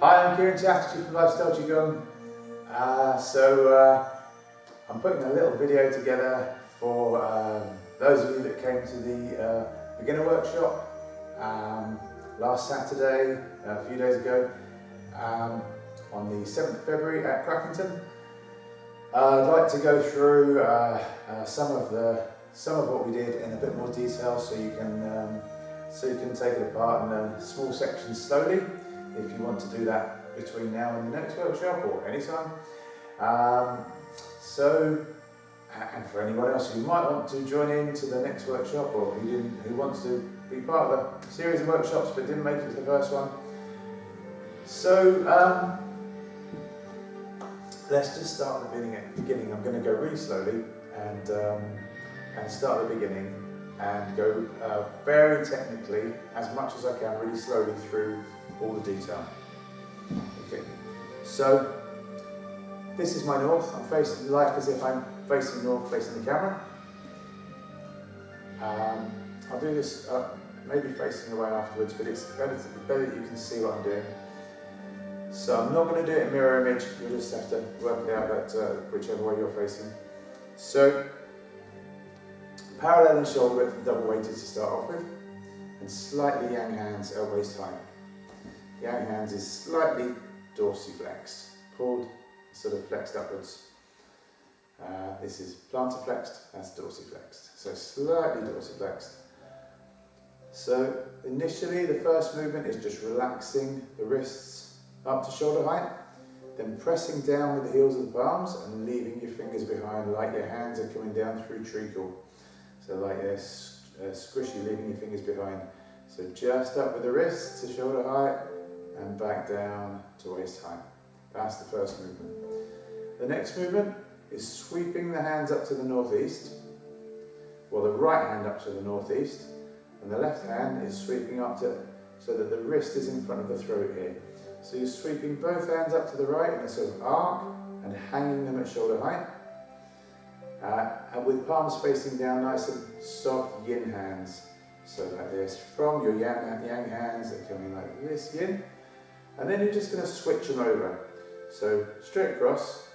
Hi, I'm Chen from Lifestyle Qigong. I'm putting a little video together for those of you that came to the beginner workshop last Saturday, a few days ago, on the 7th of February at Crackington. I'd like to go through some of what we did in a bit more detail, so you can take it apart in small sections slowly, if you want to do that between now and the next workshop or anytime. And for anyone else who might want to join in to the next workshop, or who wants to be part of a series of workshops but didn't make it to the first one. So let's just start at the beginning. I'm going to go really slowly and start at the beginning and go very technically, as much as I can, really slowly through all the detail. Okay, so this is my north. I'm facing like as if I'm facing north, facing the camera. I'll do this maybe facing away afterwards, but it's better that you can see what I'm doing. So I'm not going to do it in mirror image. You'll just have to work it out whichever way you're facing. So parallel and shoulder width and double weighted to start off with, and slightly yang hands at waist height. Yang hands is slightly dorsiflexed, pulled, sort of flexed upwards. This is plantar flexed, that's dorsiflexed. So slightly dorsiflexed. So initially the first movement is just relaxing the wrists up to shoulder height, then pressing down with the heels of the palms and leaving your fingers behind like your hands are coming down through treacle. So like this, squishy, leaving your fingers behind. So just up with the wrists to shoulder height and back down to waist height. That's the first movement. The next movement is sweeping the hands up to the northeast, or the right hand up to the northeast, and the left hand is sweeping up to, so that the wrist is in front of the throat here. So you're sweeping both hands up to the right in a sort of arc and hanging them at shoulder height. And with palms facing down, nice and soft yin hands. So like this, from your yang hands, they're coming like this, yin. And then you're just going to switch them over. So straight across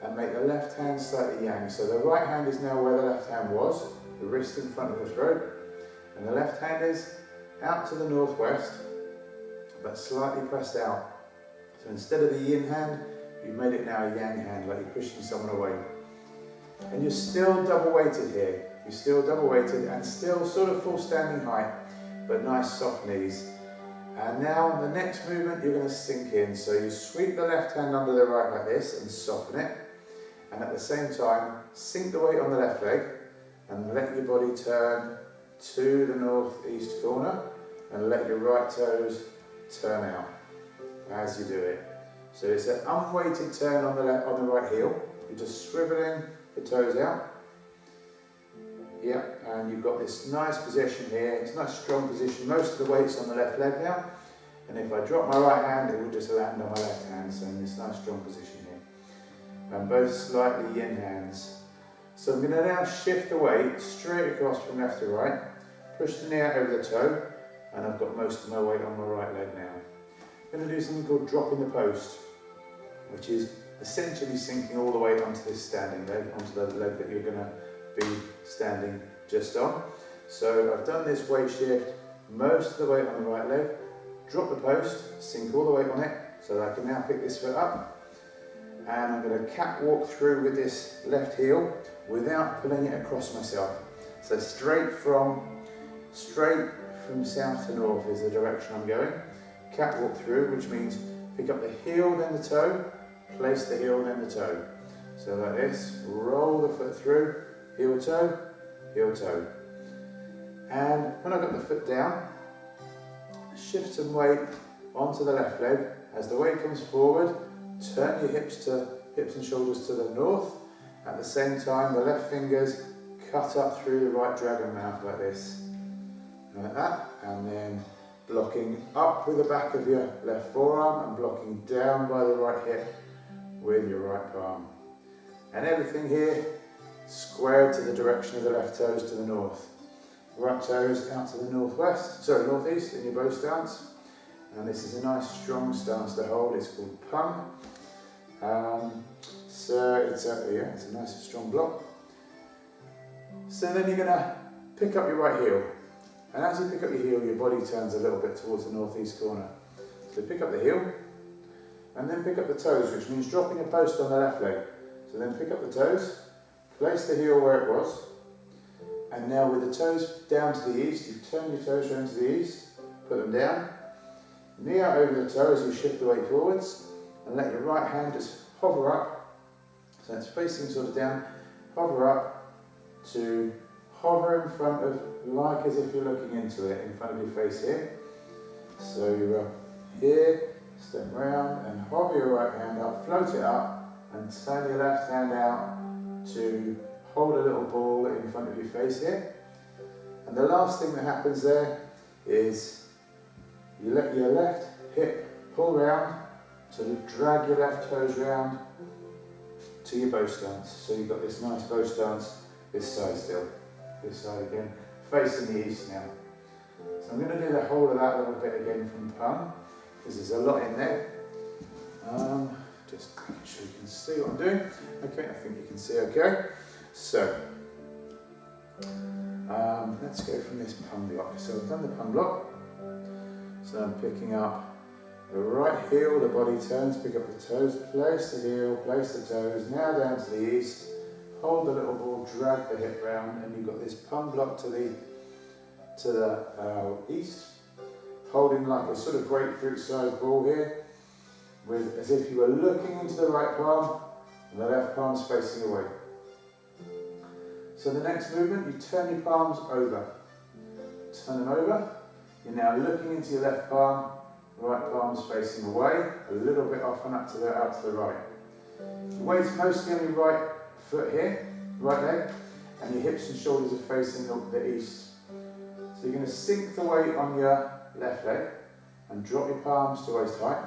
and make the left hand slightly yang. So the right hand is now where the left hand was, the wrist in front of the throat. And the left hand is out to the northwest, but slightly pressed out. So instead of the yin hand, you've made it now a yang hand, like you're pushing someone away. And you're still double weighted here. You're still double weighted and still sort of full standing height, but nice soft knees. And now the next movement you're going to sink in. So you sweep the left hand under the right like this and soften it. And at the same time, sink the weight on the left leg and let your body turn to the northeast corner and let your right toes turn out as you do it. So it's an unweighted turn on the right heel. You're just swiveling the toes out. Yeah, and you've got this nice position here. It's a nice strong position. Most of the weight's on the left leg now. And if I drop my right hand, it will just land on my left hand. So in this nice strong position here. And both slightly yin hands. So I'm going to now shift the weight straight across from left to right. Push the knee out over the toe. And I've got most of my weight on my right leg now. I'm going to do something called dropping the post, which is essentially sinking all the weight onto this standing leg, onto the leg that you're going to be standing just on. So I've done this weight shift, most of the weight on the right leg, drop the post, sink all the weight on it, so that I can now pick this foot up, and I'm going to catwalk through with this left heel without pulling it across myself. So straight from south to north is the direction I'm going. Catwalk through, which means pick up the heel, then the toe, place the heel, then the toe. So like this, roll the foot through, heel toe, heel toe. And when I've got the foot down, shift some weight onto the left leg. As the weight comes forward, turn your hips and shoulders to the north. At the same time, the left fingers cut up through the right dragon mouth like this. Like that. And then blocking up with the back of your left forearm and blocking down by the right hip with your right palm. And everything here squared to the direction of the left toes to the north. Right toes out to the northeast in your bow stance. And this is a nice strong stance to hold. It's called pung. So it's a nice strong block. So then you're going to pick up your right heel. And as you pick up your heel, your body turns a little bit towards the northeast corner. So pick up the heel, and then pick up the toes, which means dropping a post on the left leg. So then pick up the toes, place the heel where it was, and now with the toes down to the east, you turn your toes around to the east, put them down, knee out over the toe as you shift the weight forwards, and let your right hand just hover up, so it's facing sort of down, hover up to hover in front of, like as if you're looking into it, in front of your face here. So you're up here, step round and hover your right hand up, float it up, and turn your left hand out to hold a little ball in front of your face here. And the last thing that happens there is you let your left hip pull round to drag your left toes round to your bow stance. So you've got this nice bow stance, this side still, this side again, facing the east now. So I'm going to do the whole of that little bit again from pung, because there's a lot in there. Just making sure you can see what I'm doing. Okay, I think you can see okay. So, let's go from this pung block. So I've done the pung block. So I'm picking up the right heel, the body turns, pick up the toes, place the heel, place the toes, now down to the east, hold the little ball, drag the hip round, and you've got this pung block to the east, holding like a sort of grapefruit sized ball here, with as if you were looking into the right palm and the left palm's facing away. So the next movement, you turn your palms over. Turn them over. You're now looking into your left palm, the right palm's facing away, a little bit off and out to the right. The weight's mostly on your right foot here, right leg, and your hips and shoulders are facing the east. So you're going to sink the weight on your left leg and drop your palms to waist height.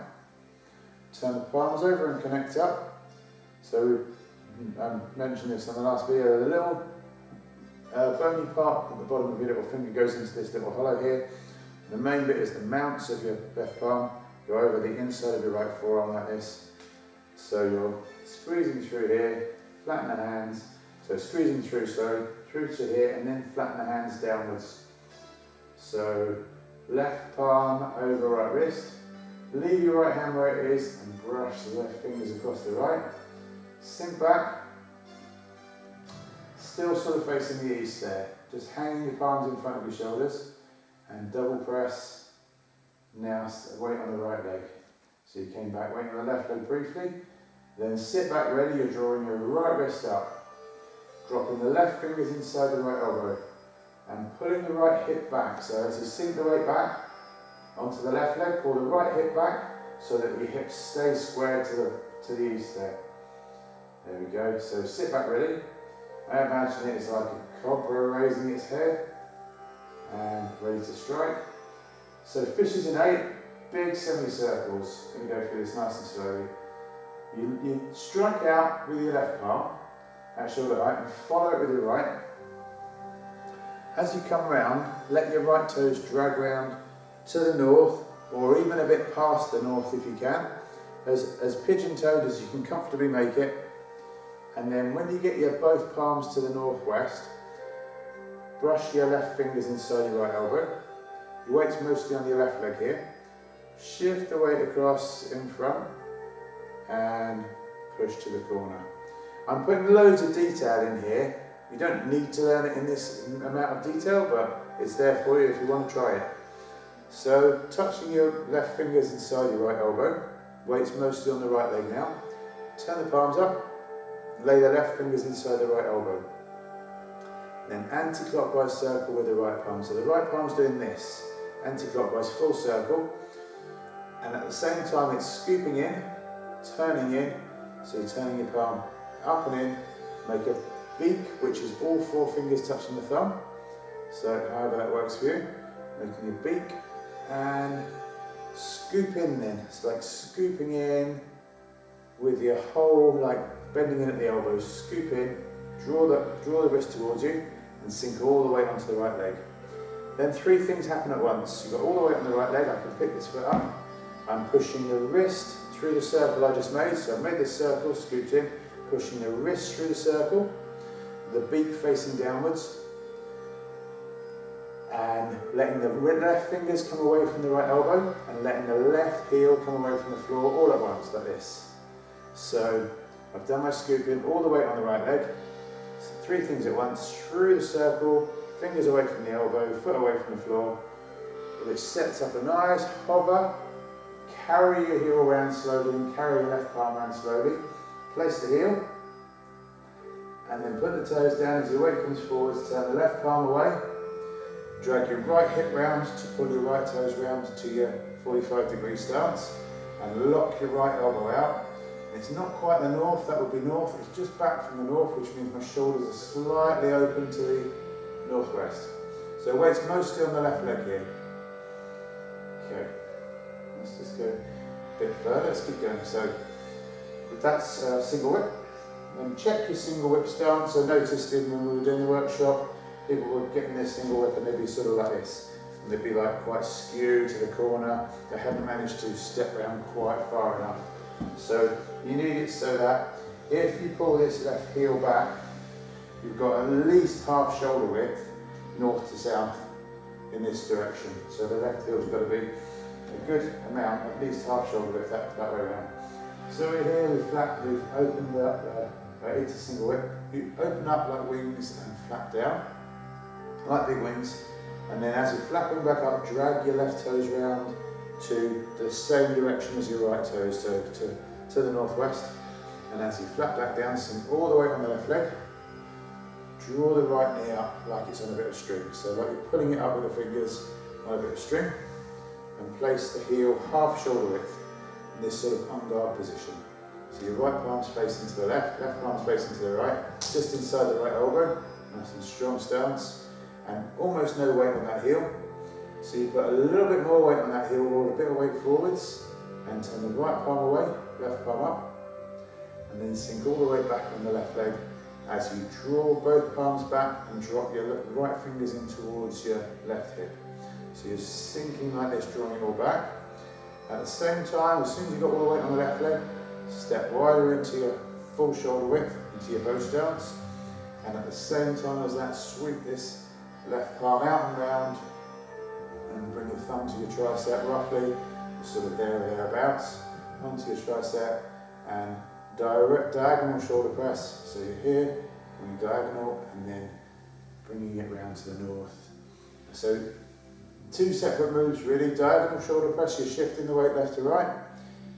Turn the palms over and connect up. So I mentioned this on the last video, the little bony part at the bottom of your little finger goes into this little hollow here. The main bit is the mounts of your left palm, go over the inside of your right forearm like this. So you're squeezing through here, flatten the hands. So squeezing through, through to here, and then flatten the hands downwards. So left palm over right wrist. Leave your right hand where it is and brush the left fingers across the right. Sink back. Still sort of facing the east there. Just hanging your palms in front of your shoulders and double press. Now weight on the right leg. So you came back, weight on the left leg briefly. Then sit back ready, you're drawing your right wrist up. Dropping the left fingers inside the right elbow. And pulling the right hip back. So as you sink the weight back onto the left leg, pull the right hip back so that your hips stay square to the east there. There we go. So sit back ready. I imagine it's like a cobra raising its head and ready to strike. So fishes in 8, big semicircles. Going to go through this nice and slowly. You strike out with your left palm at shoulder height and follow it with your right. As you come round, let your right toes drag round to the north, or even a bit past the north if you can, as pigeon-toed as you can comfortably make it. And then when you get your both palms to the northwest, brush your left fingers inside your right elbow. Your weight's mostly on your left leg here. Shift the weight across in front and push to the corner. I'm putting loads of detail in here. You don't need to learn it in this amount of detail, but it's there for you if you want to try it. So touching your left fingers inside your right elbow, weight's mostly on the right leg now. Turn the palms up, lay the left fingers inside the right elbow. Then anti-clockwise circle with the right palm. So the right palm's doing this, anti-clockwise full circle, and at the same time it's scooping in, turning in, so you're turning your palm up and in, make a beak, which is all 4 fingers touching the thumb. So however that works for you, making your beak and scoop in then. It's like scooping in with your whole, like bending in at the elbows, scoop in, draw the wrist towards you and sink all the way onto the right leg. Then three things happen at once. You've got all the weight on the right leg. I can pick this foot up. I'm pushing the wrist through the circle I just made. So I've made this circle, scooped in, pushing the wrist through the circle, the beak facing downwards, and letting the left fingers come away from the right elbow, and letting the left heel come away from the floor all at once, like this. So I've done my scooping, all the weight on the right leg. So three things at once, through the circle, fingers away from the elbow, foot away from the floor, which sets up a nice hover. Carry your heel around slowly and carry your left palm around slowly. Place the heel, and then put the toes down as your weight comes forwards. Turn the left palm away. Drag your right hip round to pull your right toes round to your 45-degree stance, and lock your right elbow out. It's not quite the north, that would be north. It's just back from the north, which means my shoulders are slightly open to the northwest. So weight's mostly on the left leg here. Okay, let's just go a bit further. Let's keep going. So that's single whip. And check your single whip stance. I noticed when we were doing the workshop, people were getting their single whip and they'd be sort of like this. And they'd be like quite skewed to the corner. They hadn't managed to step round quite far enough. So you need it so that if you pull this left heel back, you've got at least half shoulder width, north to south, in this direction. So the left heel's got to be a good amount, at least half shoulder width that way around. So we're here, we've opened up, it's a single whip. You open up like wings and flap down, like big wings. And then as you're flapping back up, drag your left toes round to the same direction as your right toes, so to the northwest. And as you flap back down, sink all the weight on the left leg. Draw the right knee up like it's on a bit of string. So like you're pulling it up with the fingers on a bit of string. And place the heel half shoulder width in this sort of on guard position. So your right palm's facing to the left palm's facing to the right, just inside the right elbow. Nice and strong stance. And almost no weight on that heel. So you put a little bit more weight on that heel, roll a bit of weight forwards, and turn the right palm away, left palm up, and then sink all the way back on the left leg as you draw both palms back and drop your right fingers in towards your left hip. So you're sinking like this, drawing it all back. At the same time, as soon as you've got all the weight on the left leg, step wider into your full shoulder width, into your bow stance, and at the same time as that, sweep this left palm out and round, and bring your thumb to your tricep roughly, sort of there or thereabouts, onto your tricep, and direct diagonal shoulder press. So you're here, going diagonal, and then bringing it round to the north. So two separate moves really. Diagonal shoulder press, you're shifting the weight left to right,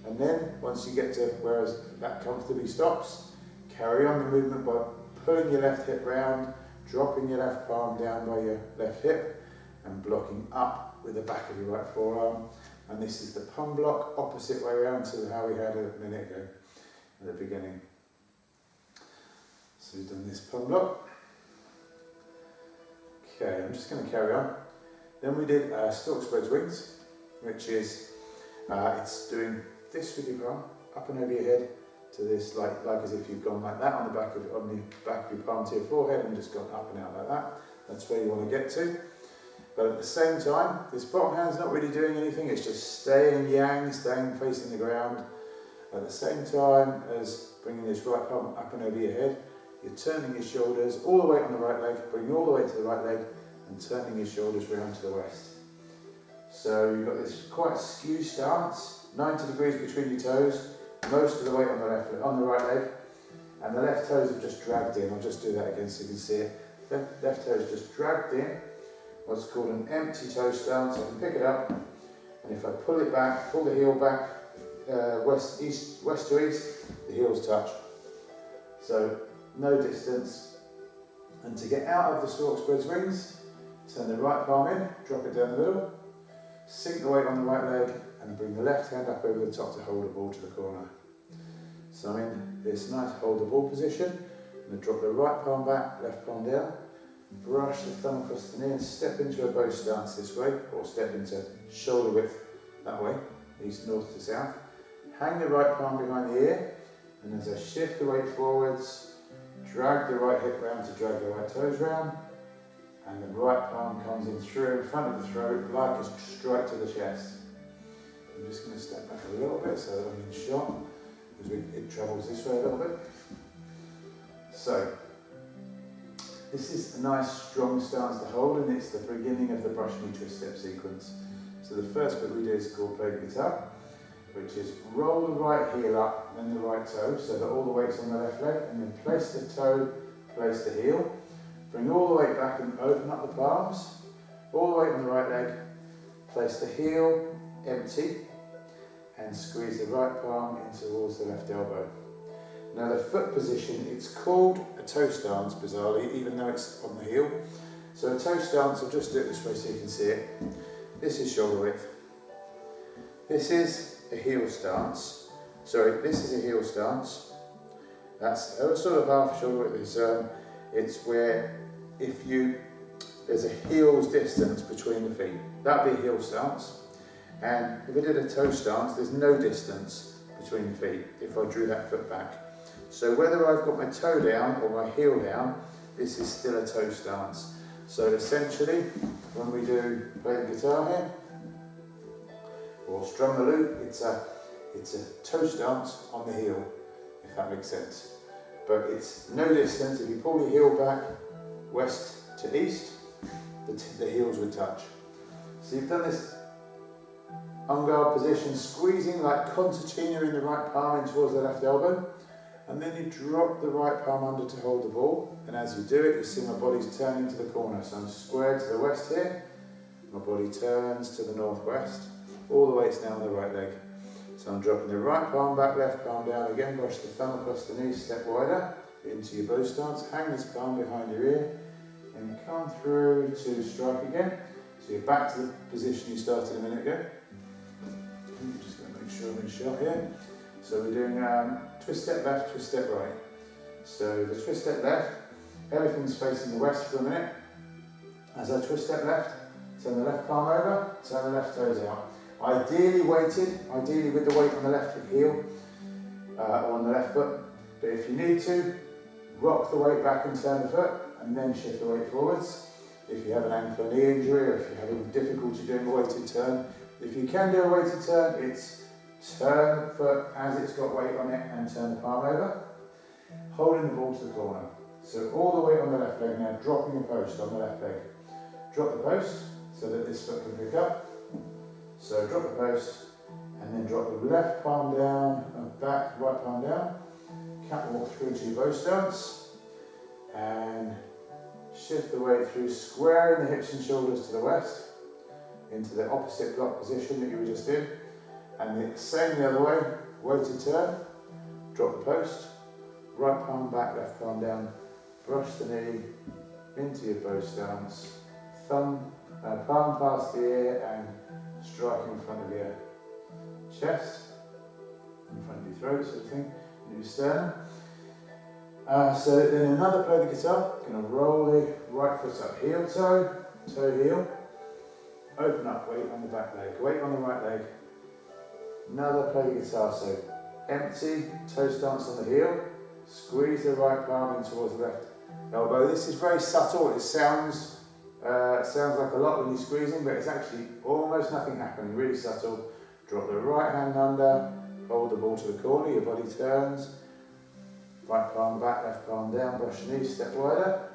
and then once you get to where that comfortably stops, carry on the movement by pulling your left hip round, dropping your left palm down by your left hip, and blocking up with the back of your right forearm. And this is the palm block, opposite way around to how we had a minute ago at the beginning. So we've done this palm block. Okay, I'm just going to carry on. Then we did stalk spreads wings, which is, it's doing this with your palm, up and over your head, to this, like as if you've gone like that on the back of your palm to your forehead and just gone up and out like that. That's where you want to get to. But at the same time, this bottom hand's not really doing anything, it's just staying yang, staying facing the ground. At the same time as bringing this right palm up and over your head, you're turning your shoulders all the way on the right leg, bringing all the way to the right leg, and turning your shoulders round to the west. So you've got this quite skew stance, 90 degrees between your toes, most of the weight on the right leg, and the left toes have just dragged in. I'll just do that again so you can see it. Left toes just dragged in, what's called an empty toe stance. I can pick it up, and if I pull it back, pull the heel back, west to east, the heels touch. So no distance. And to get out of the stalk spreads wings, turn the right palm in, drop it down the middle, sink the weight on the right leg, and bring the left hand up over the top to hold the ball to the corner. So I'm in this nice hold the ball position. I'm going to drop the right palm back, left palm down, brush the thumb across the knee and step into a bow stance this way, or step into shoulder width that way, east, north to south. Hang the right palm behind the ear, and as I shift the weight forwards, drag the right hip round to drag the right toes round, And the right palm comes in through in front of the throat, like a strike to the chest. I'm just going to step back a little bit so that I'm in shot, because it travels this way a little bit. So, this is a nice strong stance to hold, and it's the beginning of the brush knee twist step sequence. So the first bit we do is called play the guitar, which is roll the right heel up, then the right toe, so that all the weight's on the left leg, and then place the toe, place the heel. Bring all the weight back and open up the palms, all the weight on the right leg, place the heel empty, and squeeze the right palm in towards the left elbow. Now the foot position, it's called a toe stance, bizarrely, even though it's on the heel. So a toe stance, I'll just do it this way so you can see it. This is shoulder width. This is a heel stance. Sorry, this is a heel stance. That's sort of half shoulder width. It's where there's a heel's distance between the feet. That'd be a heel stance. And if I did a toe stance, there's no distance between the feet if I drew that foot back. So whether I've got my toe down or my heel down, this is still a toe stance. So essentially, when we do play the guitar here, or strum the lute, it's a toe stance on the heel, if that makes sense. But it's no distance. If you pull your heel back, west to east, the heels would touch. So you've done this on-guard position, squeezing like concertina in the right palm in towards the left elbow, and then you drop the right palm under to hold the ball, and as you do it, you see my body's turning to the corner. So I'm squared to the west here, my body turns to the northwest, all the weight's now on the right leg. So I'm dropping the right palm back, left palm down again, brush the thumb across the knee, step wider, into your bow stance, hang this palm behind your ear, and come through to strike again. So you're back to the position you started a minute ago. I'm just going to make sure I'm in shot here. So we're doing twist step left, twist step right. So the twist step left, everything's facing the west for a minute. As I twist step left, turn the left palm over, turn the left toes out. Ideally weighted, ideally with the weight on the left heel, or on the left foot. But if you need to, rock the weight back and turn the foot, and then shift the weight forwards. If you have an ankle or knee injury, or if you're having difficulty doing a weighted turn, if you can do a weighted turn, it's turn the foot as it's got weight on it and turn the palm over, holding the ball to the corner. So all the weight on the left leg now, dropping the post on the left leg. Drop the post so that this foot can pick up. So drop the post and then drop the left palm down and back, right palm down. Catwalk through to your bow stance and shift the weight through, squaring the hips and shoulders to the west into the opposite block position that you were just in. And the same the other way, weighted turn, drop the post, right palm back, left palm down, brush the knee into your bow stance, palm past the ear and strike in front of your chest, in front of your throat sort of thing, and your sternum. So then another play the guitar, going to roll the right foot up, heel toe, toe heel, open up, weight on the back leg, weight on the right leg. Another play the guitar, so empty, toe stance on the heel, squeeze the right palm in towards the left elbow. This is very subtle, it sounds like a lot when you're squeezing, but it's actually almost nothing happening, really subtle. Drop the right hand under, hold the ball to the corner, your body turns, right palm back, left palm down, brush your knees, step wider,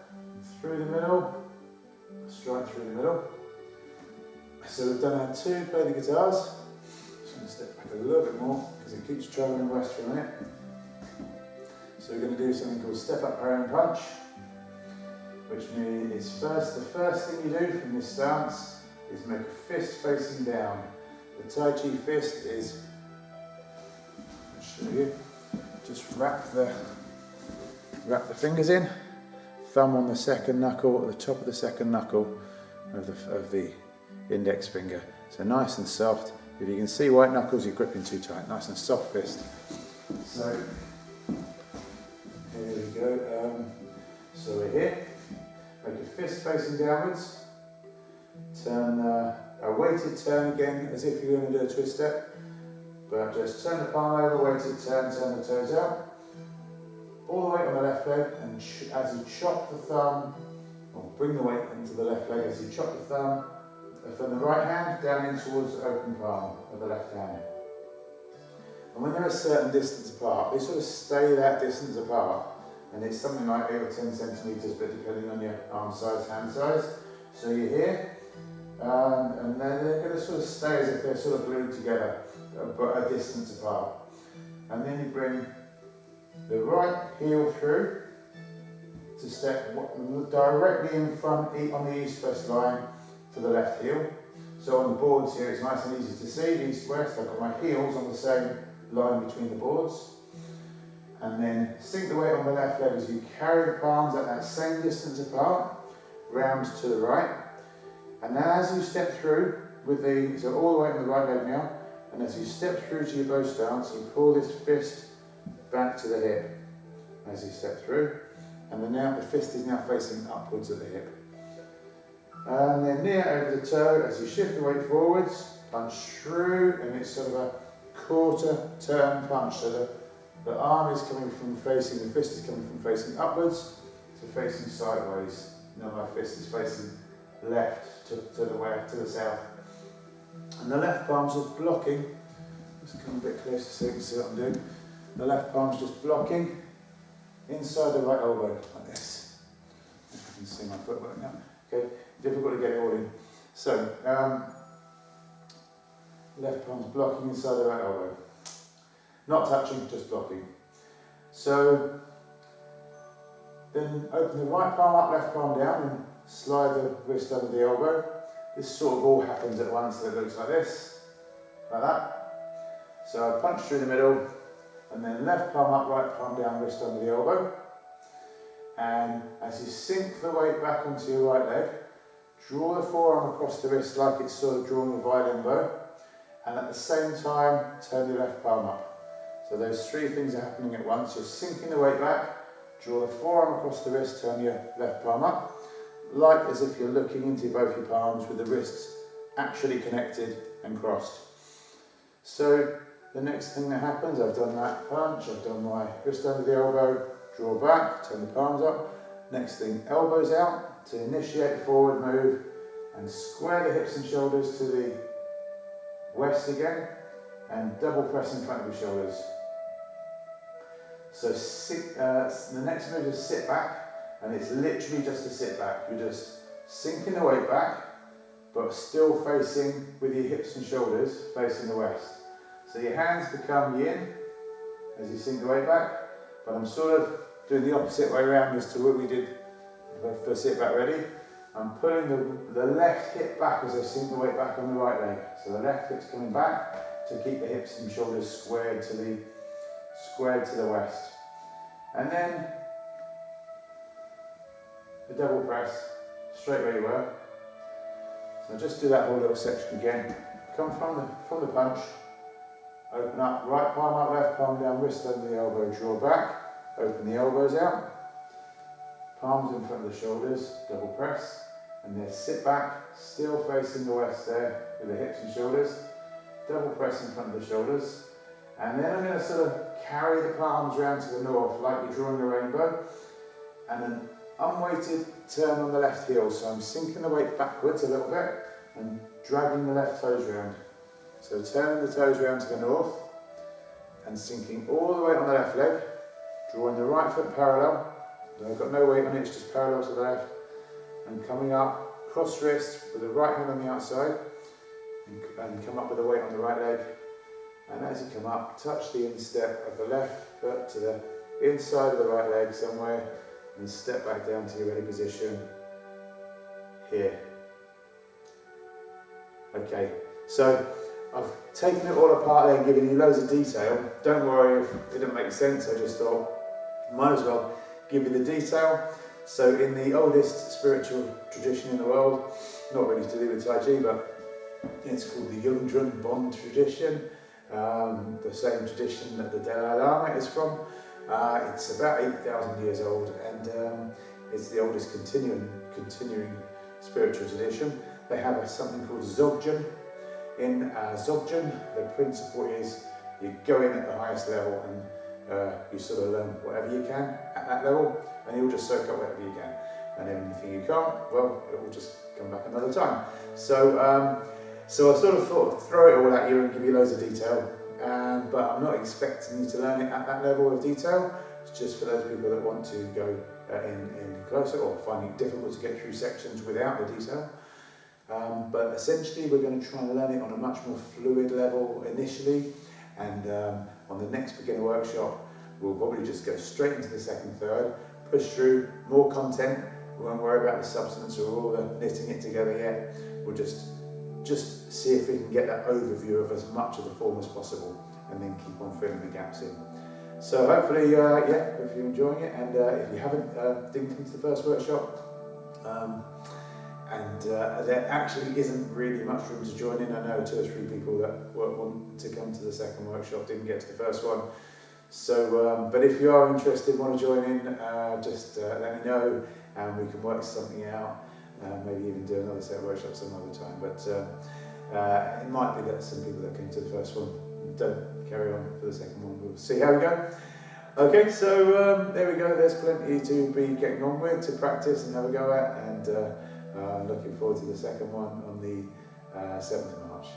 through the middle, strike through the middle. So we've done our two play the guitars. Just going to step back a little bit more because it keeps travelling west for a minute. So we're going to do something called step up parry and punch, which means the first thing you do from this stance is make a fist facing down. The Tai Chi fist is, I'll show you, just wrap the fingers in, thumb on the second knuckle, at the top of the second knuckle of the index finger. So nice and soft. If you can see white knuckles, you're gripping too tight. Nice and soft fist. So here we go. So we're here. Make a fist facing downwards. Turn a weighted turn again, as if you're going to do a twist step. But just turn the palm over, weighted turn the toes out. All the way on the left leg, and as you chop the thumb Or bring the weight into the left leg as you chop the thumb from the right hand down in towards the open palm of the left hand. And when they're a certain distance apart, they sort of stay that distance apart. And it's something like 8 or 10 centimetres, but depending on your arm size, hand size. So you're here, and then they're going to sort of stay as if they're sort of glued together, but a distance apart. And then you bring the right heel through to step directly in front on the east-west line to the left heel. So on the boards here, it's nice and easy to see, east-west. I've got my heels on the same line between the boards. And then sink the weight on the left leg as you carry the palms at that same distance apart, round to the right. And then as you step through with so all the way on the right leg now, and as you step through to your bow stance, you pull this fist back to the hip as you step through. And then now the fist is now facing upwards at the hip. And then knee over the toe as you shift the weight forwards, punch through, and it's sort of a quarter turn punch. So the arm is coming from facing, the fist is coming from facing upwards to facing sideways. Now my fist is facing left to the south. And the left palm's just blocking. Let's come a bit closer so you can see what I'm doing. The left palm's just blocking inside the right elbow, like this. If you can see my footwork now. Okay, difficult to get it all in. So, left palm's blocking inside the right elbow. Not touching, just blocking. So, then open the right palm up, left palm down, and slide the wrist under the elbow. This sort of all happens at once, so it looks like this, like that. So I punch through the middle, and then left palm up, right palm down, wrist under the elbow. And as you sink the weight back onto your right leg, draw the forearm across the wrist like it's sort of drawing a violin bow, and at the same time, turn your left palm up. So those three things are happening at once. You're sinking the weight back, draw the forearm across the wrist, turn your left palm up, like as if you're looking into both your palms with the wrists actually connected and crossed. So the next thing that happens, I've done that punch, I've done my wrist under the elbow, draw back, turn the palms up. Next thing, elbows out to initiate the forward move and square the hips and shoulders to the west again and double press in front of your shoulders. So the next move is sit back, and it's literally just a sit back. You're just sinking the weight back, but still facing with your hips and shoulders facing the west. So your hands become yin as you sink the weight back, but I'm sort of doing the opposite way around as to what we did for sit back ready. I'm pulling the left hip back as I sink the weight back on the right leg. So the left hip's coming back to keep the hips and shoulders squared to the west. And then the double press, straight where you were. So just do that whole little section again. Come from the punch, open up, right palm up, left palm down, wrist under the elbow, draw back, open the elbows out, palms in front of the shoulders, double press, and then sit back, still facing the west there with the hips and shoulders, double press in front of the shoulders, and then I'm going to sort of carry the palms round to the north like you're drawing a rainbow, and then unweighted turn on the left heel. So I'm sinking the weight backwards a little bit and dragging the left toes round. So turning the toes round to the north and sinking all the weight on the left leg, drawing the right foot parallel. I've got no weight on it, it's just parallel to the left, and coming up cross wrist with the right hand on the outside and come up with the weight on the right leg. And as you come up, touch the instep of the left foot to the inside of the right leg somewhere, and step back down to your ready position here. Okay, so I've taken it all apart there and given you loads of detail. Don't worry if it didn't make sense, I just thought might as well give you the detail. So in the oldest spiritual tradition in the world, not really to do with Tai Chi, but it's called the Yungdrung Bon tradition, the same tradition that the Dalai Lama is from. It's about 8,000 years old, and it's the oldest continuing spiritual tradition. They have something called Dzogchen. In Dzogchen, the principle is you go in at the highest level and you sort of learn whatever you can at that level, and you'll just soak up whatever you can. and anything you can't, well, it will just come back another time. So, so I sort of thought I'd throw it all at you and give you loads of detail, but I'm not expecting you to learn it at that level of detail. It's just for those people that want to go in closer or finding it difficult to get through sections without the detail. But essentially we're going to try and learn it on a much more fluid level initially, and on the next beginner workshop we'll probably just go straight into the second third, push through more content. We won't worry about the substance or all the knitting it together yet. We'll just see if we can get that overview of as much of the form as possible, and then keep on filling the gaps in. So hopefully, yeah, if you're enjoying it, and if you didn't come to the first workshop, there actually isn't really much room to join in. I know 2 or 3 people that want to come to the second workshop didn't get to the first one. So, but if you are interested, want to join in, just let me know, and we can work something out. Maybe even do another set of workshops some other time. But it might be that some people that came to the first one don't carry on for the second one. We'll see how we go. Okay, so there we go. There's plenty to be getting on with, to practice and have a go at, and I'm looking forward to the second one on the 7th of March.